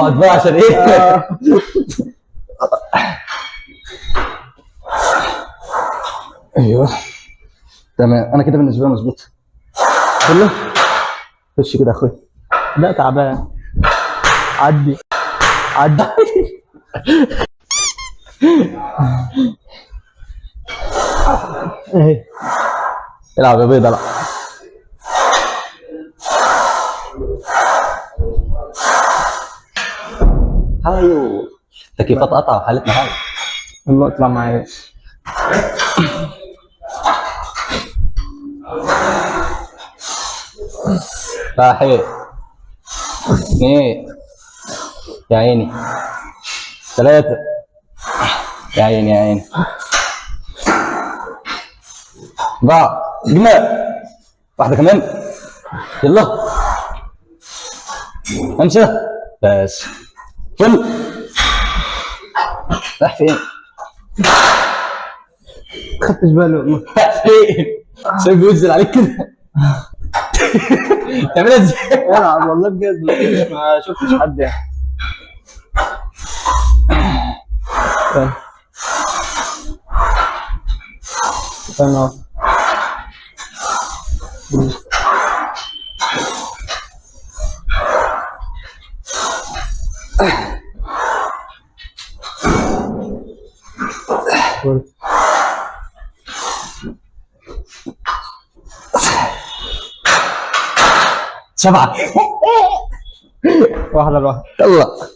اقعد بقى عشان ايه. ايوه تمام، انا كده بالنسبه لي مظبوط كله. خش كده يا اخويا. لا تعبان. عدي عدي. ايه العب يا بيض العب. هايو تكييفات قطع وحالتنا حاجه. والله اطلع معايا. واحد اثنين يا عيني، ثلاثة يا عيني يا عيني، أربعة جماع، واحدة كمان يلا خمسة بس فل. راح فين؟ خدتش بالي والله. راح فين؟ شايف بينزل عليك كده. تعملها ازاي؟ العب والله بجد، ما شفتش حد يعني. استنى اهو. سبعة واحدة لواحدة. يلا